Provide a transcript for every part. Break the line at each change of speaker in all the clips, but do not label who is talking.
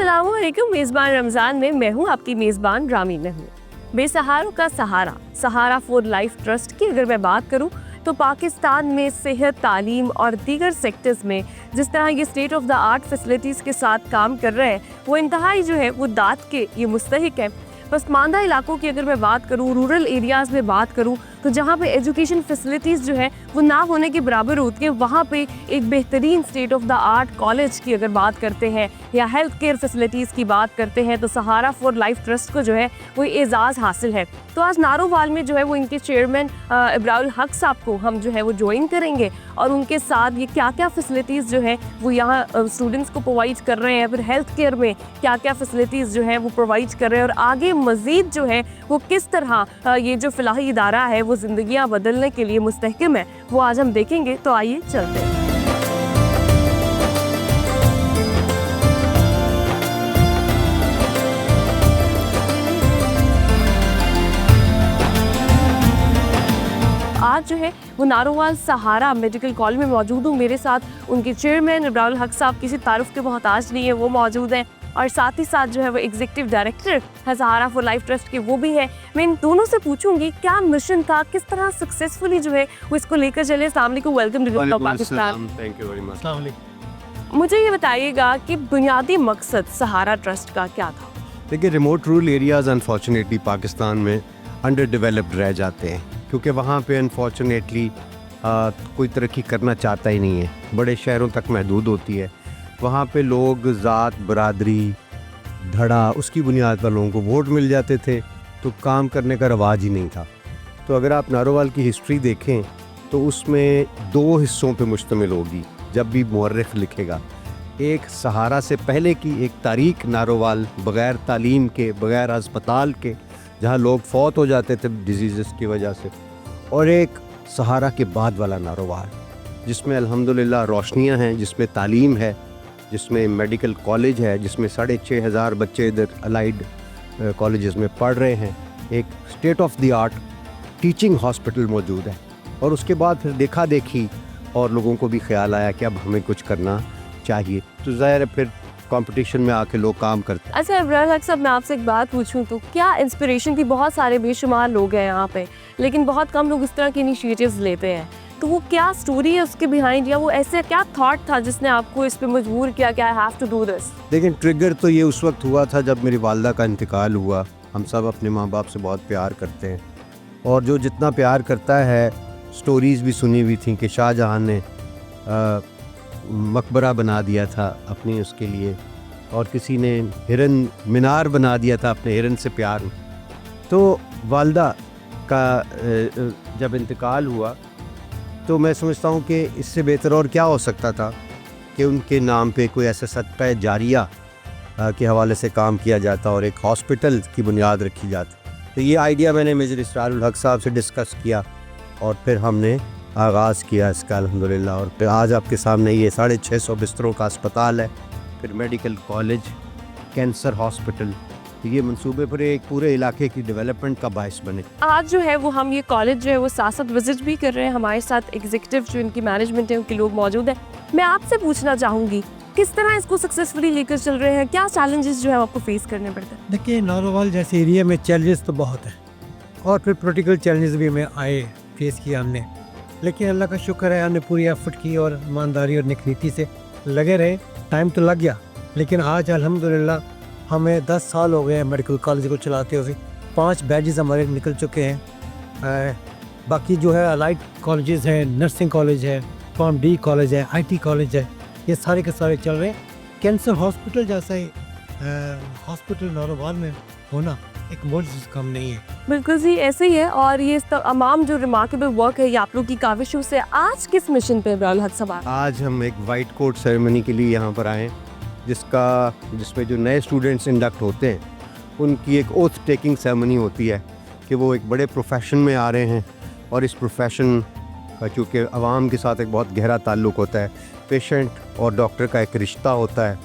अस्सलामुअलैकुम। मेज़बान रमज़ान में मैं हूँ आपकी मेज़बान रामी नहू। बेसहारों का सहारा, सहारा फॉर लाइफ ट्रस्ट की अगर मैं बात करूँ तो पाकिस्तान में सेहत, तालीम और दीगर सेक्टर्स में जिस तरह ये state of the art facilities के साथ काम कर रहे हैं वो इंतहाई जो है वो दाद के ये मुस्तहिक है। पसमानदा इलाकों की अगर मैं बात करूँ, रूरल एरियाज़ में बात करूँ तो जहाँ पे एजुकेशन फैसिलिटीज़ जो है वो ना होने के बराबर होती है, वहाँ पे एक बेहतरीन state of the art college की अगर बात करते हैं या हेल्थ केयर फैसिलिटीज़ की बात करते हैं तो सहारा फॉर लाइफ ट्रस्ट को जो है वो एजाज़ हासिल है। तो आज नारोवाल में जो है वो इनके चेयरमैन इब्राउल हक साहब को हम जो है वो ज्वाइन करेंगे और उनके साथ ये क्या क्या फैसिलिटीज़ जो है वो यहाँ स्टूडेंट्स को प्रोवाइड कर रहे हैं, फिर हेल्थ केयर में क्या क्या फैसिलिटीज़ जो है वो प्रोवाइड कर रहे हैं और आगे मज़ीद जो है वो किस तरह ये जो फ़िलहाल इदारा है वो ज़िंदगियाँ बदलने के लिए मुस्तहकम है, वो आज हम देखेंगे। तो आइए चलते हैं। आज जो है वो नारोवाल सहारा मेडिकल कॉलेज में मौजूद हूँ। मेरे साथ उनके चेयरमैन इब्राउल हक साहब किसी तारुफ के मोहताज नहीं है, वो मौजूद हैं और साथ ही साथ जो है वो एग्जीक्यूटिव डायरेक्टर है सहारा फॉर लाइफ ट्रस्ट के, वो भी है। मैं इन दोनों से पूछूंगी क्या मिशन था, किस तरह सक्सेसफुली जो है वो इसको लेकर चले। अस्सलाम वालेकुम, welcome to Pakistan.
Thank you very much. अस्सलाम वालेकुम।
मुझे ये बताइएगा कि बुनियादी मकसद सहारा ट्रस्ट का क्या था?
देखिए, remote rural areas unfortunately Pakistan में अंडर डेवलप्ड रह जाते हैं क्योंकि वहाँ पे अनफॉर्चुनेटली कोई तरक्की करना चाहता ही नहीं है, बड़े शहरों तक महदूद होती है। वहाँ पे लोग ज़ात, बरादरी, धड़ा उसकी बुनियाद पर लोगों को वोट मिल जाते थे तो काम करने का रवाज ही नहीं था। तो अगर आप नारोवाल की हिस्ट्री देखें तो उसमें दो हिस्सों पे मुश्तमिल होगी जब भी मुअर्रिख लिखेगा। एक सहारा से पहले की एक तारीख नारोवाल बग़ैर तालीम के, बग़ैर अस्पताल के, जहाँ लोग फौत हो जाते थे डिजीज़ की वजह से, और एक सहारा के बाद वाला नारोवाल जिसमें अल्हम्दुलिल्लाह रोशनियाँ हैं, जिसमें तालीम है, जिसमें मेडिकल कॉलेज है, जिसमें 6,500 बच्चे इधर अलाइड कॉलेजेस में पढ़ रहे हैं। एक state of the art teaching hospital मौजूद है। और उसके बाद फिर देखा देखी और लोगों को भी ख्याल आया कि अब हमें कुछ करना चाहिए, तो ज़ाहिर है फिर कंपटीशन में आके लोग काम करते हैं।
अच्छा इब्राहिम हक साहब, मैं आपसे एक बात पूछूं तो क्या इंस्पिरेशन थी? बहुत सारे बेशुमार लोग हैं यहाँ पे लेकिन बहुत कम लोग इस तरह के इनिशिएटिव्स लेते हैं, तो वो क्या स्टोरी है उसके बिहाइंड, या वो ऐसे क्या थॉट था जिसने आपको इस पे मजबूर किया कि I have to do this?
लेकिन ट्रिगर तो ये उस वक्त हुआ था जब मेरी वालदा का इंतकाल हुआ। हम सब अपने माँ बाप से बहुत प्यार करते हैं और जो जितना प्यार करता है, स्टोरीज़ भी सुनी हुई थी कि शाहजहां ने मकबरा बना दिया था अपनी उसके लिए, और किसी ने हिरन मीनार बना दिया था अपने हिरन से प्यार में। तो वालदा का जब इंतकाल हुआ तो मैं समझता हूँ कि इससे बेहतर और क्या हो सकता था कि उनके नाम पे कोई ऐसा सदका जारिया के हवाले से काम किया जाता और एक हॉस्पिटल की बुनियाद रखी जाती। तो ये आइडिया मैंने मेजर इसरारुल हक साहब से डिस्कस किया और फिर हमने आगाज़ किया इसका अल्हम्दुलिल्लाह। और फिर आज आपके सामने ये 650 बिस्तरों का अस्पताल है, फिर मेडिकल कॉलेज, कैंसर हॉस्पिटल। ये मंसूबे पर एक पूरे इलाके की डेवलपमेंट का बायस बने।
आज जो है वो हम ये कॉलेज जो है वो साथ विजिट भी कर रहे हैं। हमारे साथ एग्जीक्यूटिव जो इनकी मैनेजमेंट है उनके लोग मौजूद हैं। मैं आपसे पूछना चाहूँगी किस तरह इसको सक्सेसफुली लेकर चल रहे हैं, क्या चैलेंजेस जो है आपको फेस करने पड़ते हैं?
देखिए, नारोवाल जैसे एरिया में चैलेंजेस तो बहुत है और फिर पॉलिटिकल चैलेंजेस भी हमें आए, फेस किया हमने, लेकिन अल्लाह का शुक्र है हमने पूरी एफर्ट की और ईमानदारी और नेकनीति से लगे रहे। टाइम तो लग गया लेकिन आज अल्हम्दुलिल्लाह हमें 10 साल हो गए हैं मेडिकल कॉलेज को चलाते हुए। 5 बैचेस हमारे निकल चुके हैं। बाकी जो है अलाइड कॉलेजेस हैं, नर्सिंग कॉलेज है, फॉर्म डी कॉलेज है, IT कॉलेज है, ये सारे के सारे चल रहे हैं। कैंसर हॉस्पिटल जैसा ही हॉस्पिटल नारोवाल में होना एक मोज़ कम नहीं है।
बिल्कुल जी, ऐसे ही है। और ये तमाम जो रिमार्केबल वर्क है ये आप लोग की काविशों से। आज किस मिशन पे इब्राहिम हक साहब?
आज हम एक वाइट कोट सेरेमनी के लिए यहाँ पर आए, जिसमें जो नए स्टूडेंट्स इंडक्ट होते हैं उनकी एक ओथ टेकिंग सेरेमनी होती है कि वो एक बड़े प्रोफेशन में आ रहे हैं और इस प्रोफेशन का चूँकि आवाम के साथ एक बहुत गहरा ताल्लुक़ होता है, पेशेंट और डॉक्टर का एक रिश्ता होता है,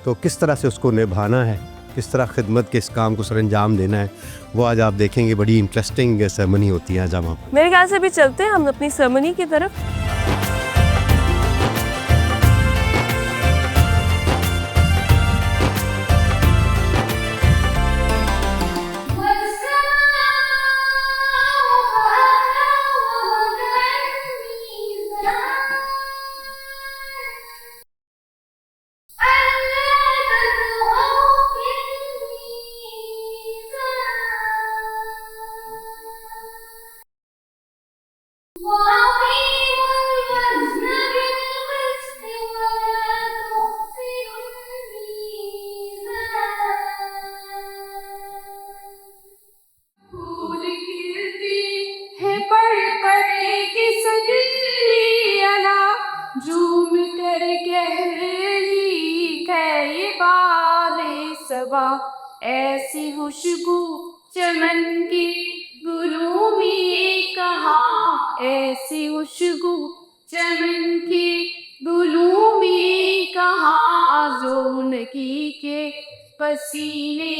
तो किस तरह से उसको निभाना है, किस तरह खिदमत के इस काम को सर अंजाम देना है, वो आज आप देखेंगे। बड़ी इंटरेस्टिंग सेरेमनी होती है आज वहाँ पर।
मेरे ख्याल से भी चलते हैं हम अपनी सेरेमनी की तरफ।
कर कह रही है ये बाले सबा, ऐसी खुशबू चमन की गुरु में कहाँ, ऐसी खुशबू चमन की गुरु में कहाँ, जो उनकी के पसीने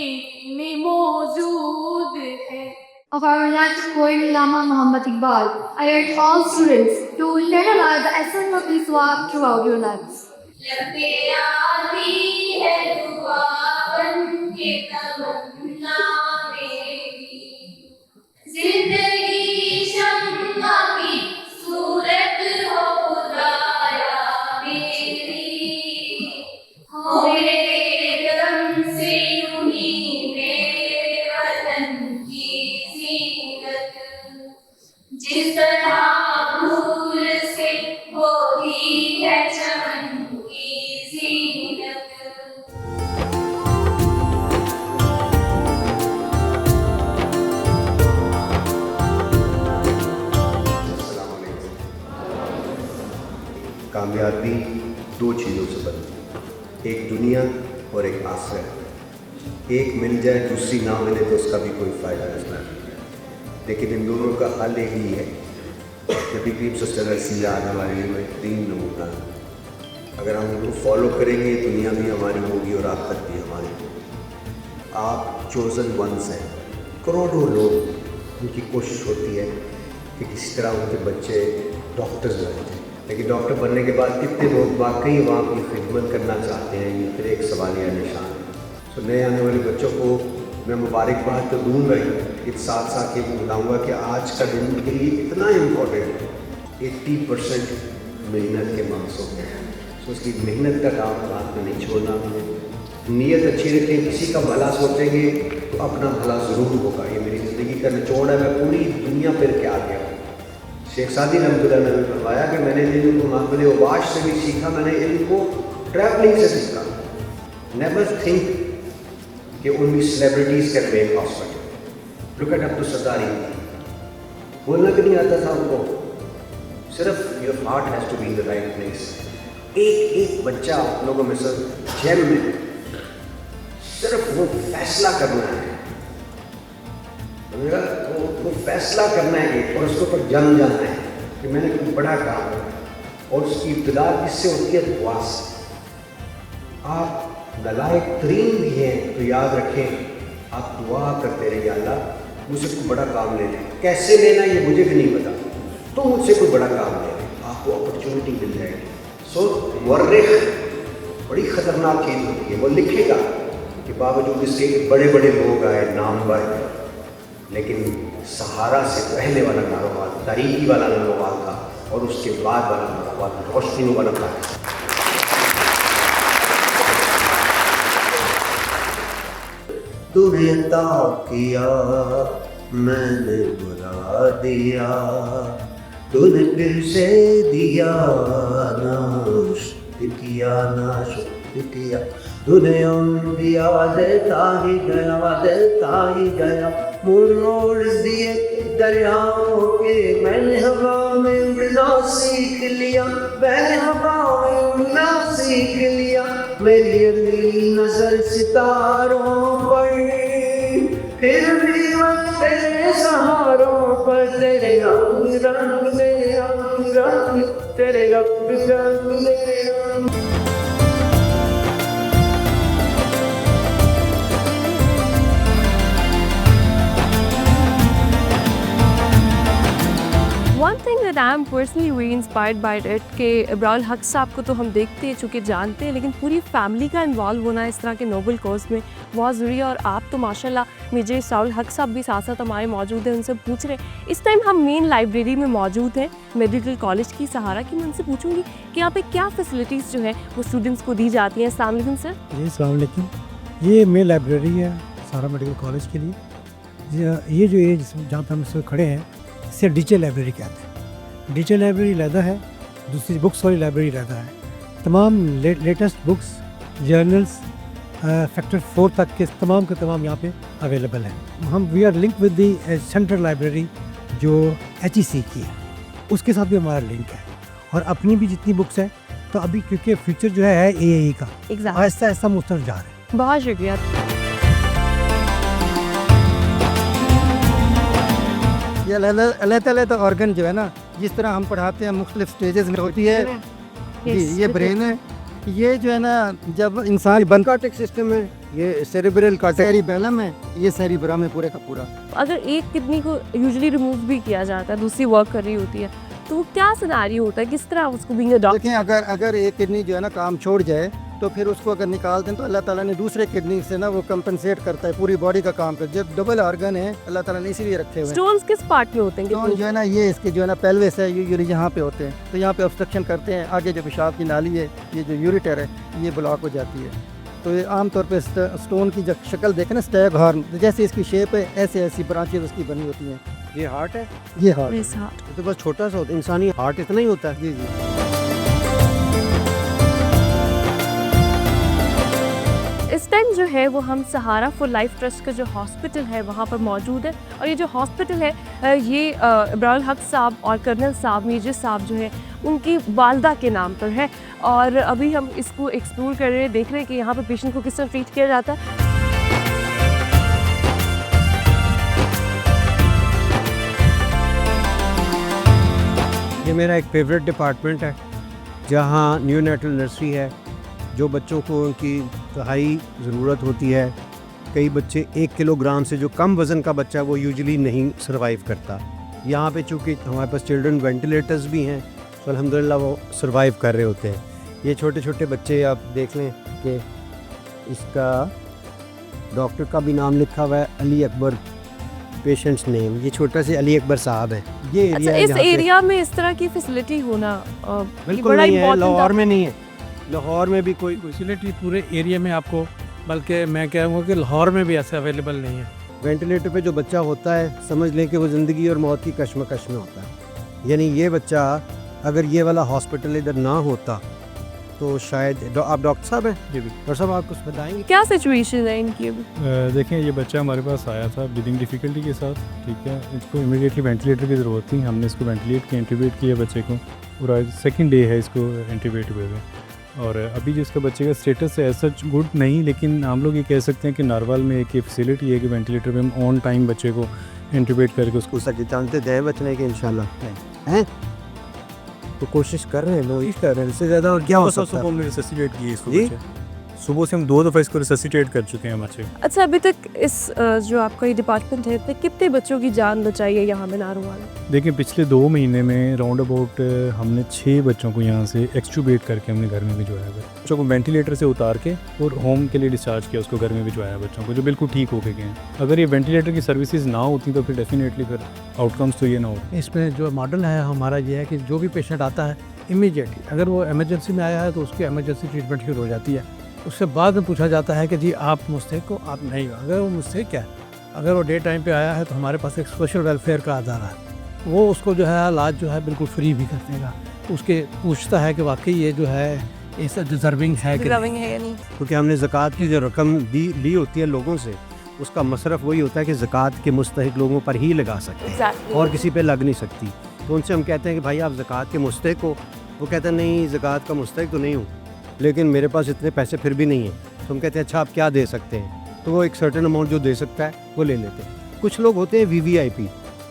में मौजूद है।
Of our next poem, Lama Muhammad Iqbal, I urge all students to internalize the essence of this work throughout your lives.
लबे आती है दुआ बन के तमन्ना मेरी, जिंदगी शम्मा की सूरत हो खुदाया मेरी, हो मेरे दम से यूं ही मेरे वतन की जीनत, जिस तरह फूल से होती है चमन की जीनत।
कामयाबी दो चीज़ों से बनती है, एक दुनिया और एक आखिरत। एक मिल जाए दूसरी ना मिले तो उसका भी कोई फ़ायदा नहीं है, लेकिन इन दोनों का हल एक ही है। नबी करीम सल्लल्लाहु अलैहि वसल्लम हमारे लिए तीन नमूना, अगर हम उनको फॉलो करेंगे दुनिया भी हमारी होगी और आखिरत भी हमारी होगी। आप चोज़न वंस हैं, करोड़ों लोग, उनकी कोशिश होती है कि किसी तरह उनके बच्चे डॉक्टर्स बन जाए, लेकिन डॉक्टर बनने के बाद कितने लोग वाकई वहाँ की खिदमत करना चाहते हैं, ये फिर एक सवालिया निशान है। तो नए आने वाले बच्चों को मैं मुबारकबाद तो दूँगा ही, लेकिन साथ साथ ये बताऊँगा कि आज का दिन उनके लिए इतना इम्पोर्टेंट है। 80% मेहनत के मार्क्स होते हैं, तो उसकी मेहनत का काम हाथ में नहीं छोड़ना। नीयत अच्छी रखें, किसी का भला सोचेंगे तो अपना भला ज़रूर होगा। ये मेरी ज़िंदगी का निचोड़ है, मैं पूरी दुनिया फिर के आ गया। शेख सादी रहमतुल्लाह ने फरमाया कि मैंने इल्म को मामले वाश से भी सीखा, मैंने इल्म को ट्रैवलिंग से सीखा। नेवर थिंक कि only celebrities can make hospital. Look at Abdul Sattar, बोलना भी नहीं आता था उनको, सिर्फ your heart has to be in the right place. एक एक बच्चा आप लोगों में से जेल में सिर्फ वो फैसला करना है, वो फैसला करना है और उसके ऊपर जम जाना है कि मैंने कोई बड़ा काम किया, और उसकी इब्तिदा किससे होती है? दुआ से। आप नालायक तरीन भी हैं तो याद रखें, आप दुआ करते रहिए, अल्लाह मुझसे कोई बड़ा काम ले लें। कैसे लेना ये मुझे भी नहीं पता, तो मुझसे कोई बड़ा काम ले लें, आपको अपॉर्चुनिटी मिल जाएगी। सो वर्रिख बड़ी ख़तरनाक चीज़ होती है। वो लिखेगा कि बावजूद इसके बड़े बड़े लोग आए नामवर, लेकिन सहारा से पहले वाला कारोबार तारीकी वाला कारोबार था, और उसके बाद वाला कारोबार रोशनी वाला था। तूने अता किया मैंने बुला दिया, तूने फिर से दिया ना शुक्र किया, ना शुक्र किया। तूने दिया देता ही गया, मोड़ दिए दरियाओं के। मैंने हवा में उड़ना सीख लिया, मैंने हवा में उड़ना सीख लिया। मेरी अगली नजर सितारों पर, फिर भी मैं तेरे सहारों पर, तेरे रंग रंग मेरे रंग, तेरे रंग रंग मेरे रंग।
One thing that I am personally very inspired by it कि इब्राहिम हक साहब को तो हम देखते हैं, चूँकि जानते हैं, लेकिन पूरी फैमिली का इन्वॉल्व होना इस तरह के नोबल कोर्स में बहुत ज़रूरी है। और आप तो माशाल्लाह मेजर साउल हक साहब भी साथ साथ हमारे मौजूद हैं, उनसे पूछ रहे हैं। इस टाइम हम मेन लाइब्रेरी में मौजूद हैं मेडिकल कॉलेज की सहारा की। मैं उनसे पूछूंगी कि यहाँ पे क्या फैसिलिटीज़ जो है वो स्टूडेंट्स को दी जाती हैं। अस्सलाम वालेकुम सर।
जी अस्सलाम वालेकुम। ये मेन लाइब्रेरी है सहारा मेडिकल कॉलेज के लिए। ये जो ये जहाँ पर हम इस वक्त खड़े हैं इसे डिजिटल लाइब्रेरी कहते हैं। डिजिटल लाइब्रेरी लहदा है, दूसरी बुक्स वाली लाइब्रेरी लहदा है। तमाम लेटेस्ट बुक्स, जर्नल्स, फैक्टर 4 तक के तमाम यहाँ पे अवेलेबल हैं। हम we are link with the central library जो HEC की है, उसके साथ भी हमारा लिंक है। और अपनी भी जितनी बुक्स हैं तो अभी क्योंकि फ्यूचर जो है एआई का,
एग्जैक्ट।
आहिस्ता आहिस्ता हम उस तरफ जा रहे हैं।
बहुत शुक्रिया।
ये अल्लाह तो ऑर्गन जो है ना, जिस तरह हम पढ़ाते हैं मुख्तलिफ स्टेजेस में होती है जी, ये ब्रेन है। ये जो है ना, जब इंसान बन
कार्टिक सिस्टम है, ये सेरेब्रल कार्टेक्स,
सेरिबेलम है, ये सेरिब्रम है पूरे का पूरा।
अगर एक किडनी को यूजुअली रिमूव भी किया जाता है, दूसरी वर्क कर रही होती है, तो वो क्या सिनेरियो होता है, किस तरह उसको बीइंग अ डॉक्टर?
देखें, अगर एक किडनी जो है ना काम छोड़ जाए, तो फिर उसको अगर निकाल दें तो अल्लाह ताला ने दूसरे किडनी से ना वो कंपनसेट करता है, पूरी बॉडी का काम कर। जो डबल ऑर्गन है अल्लाह ताला ने इसीलिए रखे हुए हैं।
स्टोन्स किस पार्ट में होते हैं?
स्टोन जो है ना, ये इसके जो है ना पेल्विस है, ये यहाँ पे होते हैं, तो यहाँ पे ऑब्स्ट्रक्शन करते हैं। आगे जो पेशाब की नाली है, ये जो यूरिटर है, ये ब्लॉक हो जाती है। तो ये आमतौर पे स्टोन की जब शक्ल देखें ना, स्टैग हॉर्न, जैसे इसकी शेप है, ऐसे ऐसी ब्रांचेज उसकी बनी होती हैं।
ये हार्ट है,
ये हार्ट
Yes, हाँ।
ये तो बस छोटा सा होता है, इंसानी हार्ट इतना ही होता है।
जी जी।
इस टाइम जो है वो हम सहारा फॉर लाइफ ट्रस्ट का जो हॉस्पिटल है वहाँ पर मौजूद है, और ये जो हॉस्पिटल है ये इब्राहिम हक साहब और कर्नल साहब मेजर साहब जो है उनकी वालदा के नाम पर है। और अभी हम इसको एक्सप्लोर कर रहे हैं, देख रहे हैं कि यहाँ पर पेशेंट को किस तरह ट्रीट किया जाता है।
ये मेरा एक फेवरेट डिपार्टमेंट है, जहाँ न्यूनेटल नर्सरी है, जो बच्चों को उनकी हाई ज़रूरत होती है। कई बच्चे 1 किलोग्राम से जो कम वज़न का बच्चा वो यूजुअली नहीं सर्वाइव करता। यहाँ पे चूँकि हमारे पास चिल्ड्रन वेंटिलेटर्स भी हैं, तो अल्हम्दुलिल्लाह वो सर्वाइव कर रहे होते हैं। ये छोटे छोटे बच्चे आप देख लें कि इसका डॉक्टर का भी नाम लिखा हुआ है, अली अकबर पेशेंट्स नेम। ये छोटा से अली अकबर साहब है। ये
अच्छा,
एरिया है
इस
जहाँ पे-
एरिया में इस तरह की फैसिलिटी होना
बिल्कुल
बड़ा
नहीं है,
important
लाहौर में नहीं है। लाहौर में भी कोई
फैसिलिटी पूरे एरिया में आपको, बल्कि मैं कहूँगा कि लाहौर में भी ऐसे अवेलेबल नहीं है।
वेंटिलेटर पे जो बच्चा होता है, समझ लें कि वो ज़िंदगी और मौत की कश्मकश में होता है। यानी ये बच्चा, अगर ये वाला हॉस्पिटल इधर ना होता तो शायद आप डॉक्टर साहब हैं
जी भी।
डॉक्टर साहब आप कुछ बताएंगे?
क्या सिचुएशन है इनकी अभी?
देखें, ये बच्चा हमारे पास आया था ब्रीदिंग डिफ़िकल्टी के साथ, ठीक है। इसको इमीडिएटली वेंटिलेटर की ज़रूरत थी। हमने इसको वेंटिलेट किया, इंट्यूबेट किया बच्चे को, और आज 2nd डे है इसको इंट्यूबेट हुए हुए। और अभी जो इसका बच्चे का स्टेटस है सच गुड नहीं, लेकिन हम लोग ये कह सकते हैं कि नारवाल में एक ये फैसिलिटी है कि वेंटिलेटर पे हम ऑन टाइम बच्चे को इंट्यूबेट करके उसको
सके जानते थे बचने के इंशाल्लाह हैं, तो कोशिश कर रहे हैं लोग, इस कर रहे हैं। इससे ज़्यादा और क्या हो सकता
सुबह
है?
हमने रिससिटेट किए इसको
जी?
बच्चे। सुबह से हम 2 दफ़ा इसको रिससिटेट कर चुके हैं बच्चे।
अच्छा, अभी तक इस जो आपका ये डिपार्टमेंट है, इसमें कितने बच्चों की जान बचाई है यहाँ में नारोवाल?
देखिए, पिछले 2 महीने में राउंड अबाउट हमने 6 बच्चों को यहाँ से एक्सट्यूबेट करके हमने घर में भिजवाया है। बच्चों को वेंटिलेटर से उतार के और होम के लिए डिस्चार्ज किया, उसको घर में भिजवाया बच्चों को, जो बिल्कुल ठीक हो गए हैं। अगर ये वेंटिलेटर की सर्विसेज ना होती तो फिर डेफिनेटली फिर आउटकम्स तो ये ना होते।
इसमें जो मॉडल है हमारा ये है कि जो भी पेशेंट आता है इमीडिएटली, अगर वो इमरजेंसी में आया है तो उसकी इमरजेंसी ट्रीटमेंट शुरू हो जाती है। उससे बाद में पूछा जाता है कि जी आप मुस्तहिक हो, आप नहीं हो। अगर वो मुस्तहिक है, अगर वो डे टाइम पे आया है, तो हमारे पास एक सोशल वेलफेयर का अदारा है, वो उसको जो है इलाज जो है बिल्कुल फ्री भी कर देगा। उसके पूछता है कि वाकई ये जो है इस डिजर्विंग है कि
ग्रविंग है या नहीं?
क्योंकि हमने ज़कात की जो रकम ली होती है लोगों से, उसका मसरफ वही होता है कि ज़कात के मुस्तहिक लोगों पर ही लगा सकते हैं
Exactly.
और किसी पे लग नहीं सकती। तो उनसे हम कहते हैं कि भाई आप ज़कात के मुस्तहिक हो, वो कहते हैं नहीं ज़कात का मुस्तहिक तो नहीं हूँ, लेकिन मेरे पास इतने पैसे फिर भी नहीं है। तो हम कहते हैं अच्छा आप क्या दे सकते हैं, तो वो एक सर्टेन अमाउंट जो दे सकता है वो ले लेते हैं। कुछ लोग होते हैं VVIP,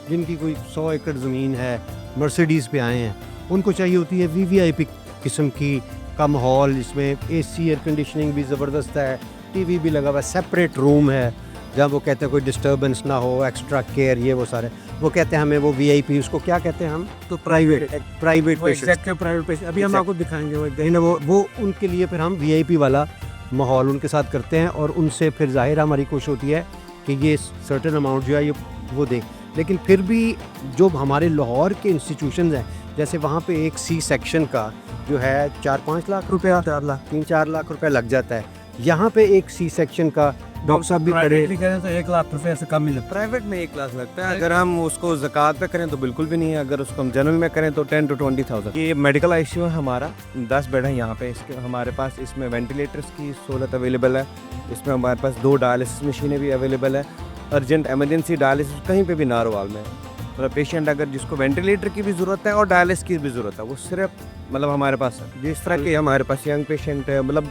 जिनकी कोई 100 एकड़ ज़मीन है, मर्सिडीज़ पे आए हैं, उनको चाहिए होती है VVIP किस्म की का माहौल, इसमें AC एयर कंडीशनिंग भी ज़बरदस्त है, TV भी लगा हुआ है, सेपरेट रूम है जहाँ वो कहते हैं कोई डिस्टर्बेंस ना हो, एक्स्ट्रा केयर, ये वो सारे। वो कहते हैं हमें वो VIP, उसको क्या कहते हैं हम, तो private patient,
exact private patient. अभी हम
Exact.
आपको दिखाएंगे वो
कहीं ना वो उनके लिए फिर हम VIP वाला माहौल उनके साथ करते हैं, और उनसे फिर ज़ाहिर हमारी कोशिश होती है कि ये सर्टेन अमाउंट जो है ये वो दें। लेकिन फिर भी जो हमारे लाहौर के इंस्टीट्यूशंस हैं, जैसे वहाँ पे एक C सेक्शन का जो है 4-5 लाख रुपया, 3-4 लाख रुपया लग जाता है। यहाँ पे एक C सेक्शन का डॉक्टर साहब भी खड़े,
प्राइवेटली करें तो 1 लाख रुपये से कम मिले।
प्राइवेट में 1 लाख लगता है, अगर हम उसको ज़कात पे करें तो बिल्कुल भी नहीं है, अगर उसको हम जनरल में करें तो 10 to 20,000। ये मेडिकल आईसीयू है हमारा, 10 बेड है यहाँ पे। इसके हमारे पास इसमें वेंटिलेटर्स की सहूलत अवेलेबल है, इसमें हमारे पास 2 डायलिसिस मशीनें भी अवेलेबल है। अर्जेंट एमरजेंसी डायलिसिस कहीं पे भी नारोवाल में, मतलब पेशेंट अगर जिसको वेंटिलेटर की भी ज़रूरत है और डायलिसिस की भी ज़रूरत है, वो सिर्फ मतलब हमारे पास जिस तरह के हमारे पास यंग पेशेंट है, मतलब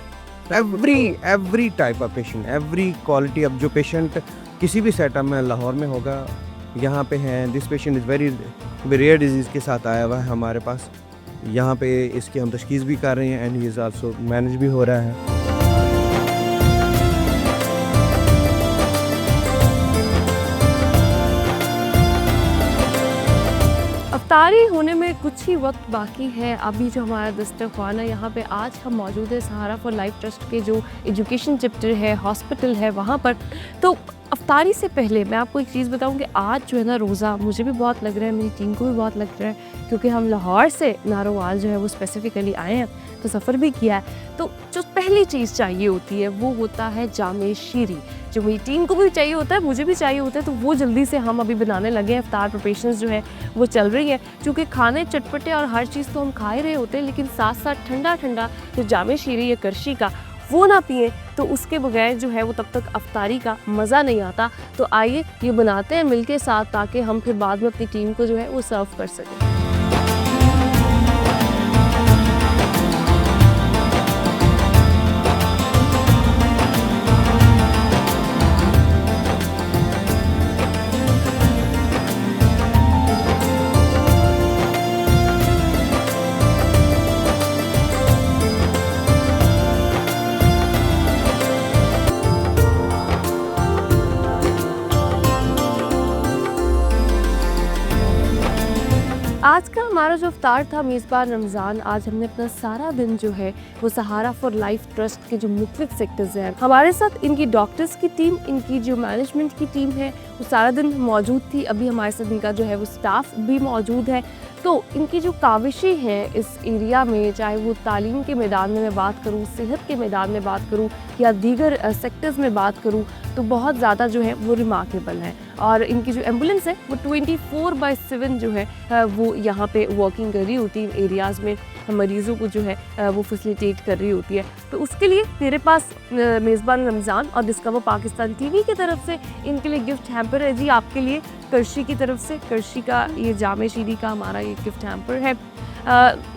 every type of patient, every quality. अब जो पेशेंट किसी भी सेटअप में लाहौर में होगा, यहाँ पे हैं। This patient is very rare disease के साथ आया हुआ है हमारे पास। यहाँ पे इसकी हम तशखीस भी कर रहे हैं and he is also manage भी हो रहा है।
अफ्तारी होने में कुछ ही वक्त बाकी है। अभी जो हमारा दस्तरखान है, यहाँ पे आज हम मौजूद है सहारा फॉर लाइफ ट्रस्ट के जो एजुकेशन चैप्टर है, हॉस्पिटल है, वहाँ पर। तो अफ्तारी से पहले मैं आपको एक चीज़ बताऊँ कि आज जो है ना रोज़ा मुझे भी बहुत लग रहा है, मेरी टीम को भी बहुत लग रहा है, क्योंकि हम लाहौर से नारोवाल जो है वो स्पेसिफ़िकली आए हैं, तो सफ़र भी किया है। तो जो पहली चीज़ चाहिए होती है वो होता है जामे शीरी, जो मेरी टीम को भी चाहिए होता है, मुझे भी चाहिए होता है। तो वो जल्दी से हम अभी बनाने लगे हैं। इफ्तार प्रिपरेशंस जो है वो चल रही है, क्योंकि खाने चटपटे और हर चीज़ तो हम खा ही रहे होते हैं, लेकिन साथ साथ ठंडा ठंडा जो जामे शीरी या करशी का वो ना पिए तो उसके बगैर जो है वो तब तक अफ्तारी का मज़ा नहीं आता। तो आइए ये बनाते हैं मिलके साथ, ताकि हम फिर बाद में अपनी टीम को जो है वो सर्व कर सकें। आज का हमारा जो इफ्तार था मेज़बान रमज़ान, आज हमने अपना सारा दिन जो है वो सहारा फॉर लाइफ ट्रस्ट के जो मुख्तलिफ सेक्टर्स हैं, हमारे साथ इनकी डॉक्टर्स की टीम, इनकी जो मैनेजमेंट की टीम है वो सारा दिन मौजूद थी। अभी हमारे साथ इनका जो है वो स्टाफ भी मौजूद है। तो इनकी जो काविशें हैं इस एरिया में, चाहे वो तालीम के मैदान में मैं बात करूँ, सेहत के मैदान में बात करूँ या दीगर सेक्टर्स में बात करूँ, तो बहुत ज़्यादा जो है वो रिमार्केबल है। और इनकी जो एम्बुलेंस है वो 24/7 जो है वो यहाँ पे वर्किंग कर रही होती है, एरियाज़ में मरीज़ों को जो है वो फैसिलिटेट कर रही होती है। तो उसके लिए मेरे पास मेज़बान रमज़ान और डिस्कवर पाकिस्तान टीवी की तरफ से इनके लिए गिफ्ट हैम्पर है जी, आपके लिए करशी की तरफ से। करशी का ये जामे शीरी का हमारा ये गिफ्ट हैम्पर है।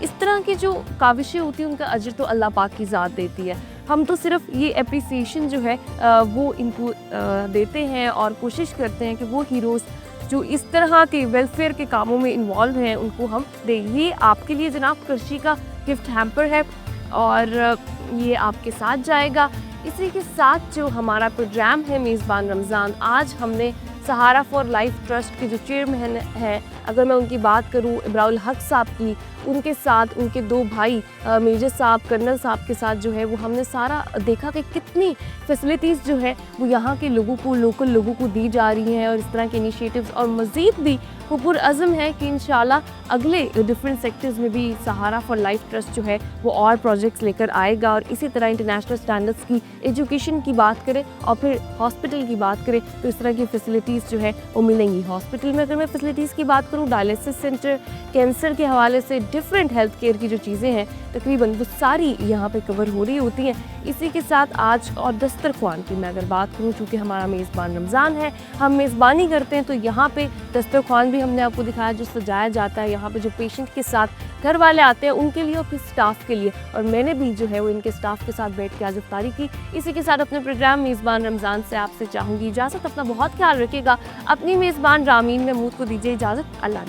इस तरह की जो काविशें होती हैं उनका अजर तो अल्लाह पाक की ज़ात देती है। हम तो सिर्फ ये एप्रिसिएशन जो है वो इनको देते हैं और कोशिश करते हैं कि वो हीरोज़ जो इस तरह के वेलफेयर के कामों में इन्वॉल्व हैं उनको हम दें। ये आपके लिए जनाब करशी का गिफ्ट हैम्पर है और ये आपके साथ जाएगा। इसी के साथ जो हमारा प्रोग्राम है मेज़बान रमज़ान, आज हमने सहारा फॉर लाइफ ट्रस्ट के जो चेयरमैन हैं, अगर मैं उनकी बात करूं इब्राउल हक साहब की, उनके साथ उनके दो भाई मेजर साहब, कर्नल साहब के साथ जो है वो हमने सारा देखा कि कितनी फैसिलिटीज़ जो है वो यहाँ के लोगों को, लोकल लोगों को दी जा रही हैं। और इस तरह के इनिशिएटिव्स और मज़ीद भी वो पुरअज़म है कि इंशाल्लाह अगले डिफरेंट सेक्टर्स में भी सहारा फॉर लाइफ ट्रस्ट जो है वो और प्रोजेक्ट्स लेकर आएगा। और इसी तरह इंटरनेशनल स्टैंडर्ड्स की एजुकेशन की बात करें और फिर हॉस्पिटल की बात करें तो इस तरह की फैसिलिटीज़ जो है वो मिलेंगी। हॉस्पिटल में अगर मैं फैसिलिटीज़ की बात करूँ, डायलिसिस सेंटर, कैंसर के हवाले से डिफरेंट हेल्थ केयर की जो चीज़ें हैं तकरीबन वो सारी यहाँ पे कवर हो रही होती हैं। इसी के साथ आज और दस्तरख्वान की मैं अगर बात करूँ, चूँकि हमारा मेज़बान रमज़ान है, हम मेज़बानी करते हैं, तो यहाँ पे दस्तरख्वान भी हमने आपको दिखाया जो सजाया जाता है। यहाँ पे जो पेशेंट के साथ घर वाले आते हैं उनके लिए और फिर स्टाफ के लिए, और मैंने भी जो है वो इनके स्टाफ के साथ बैठ के आज इफ्तारी की। इसी के साथ अपने प्रोग्राम मेज़बान रमज़ान से आपसे चाहूँगी इजाज़त। अपना बहुत ख्याल रखिएगा। अपनी मेज़बान रामीन महमूद को दीजिए इजाज़त। अल्लाह।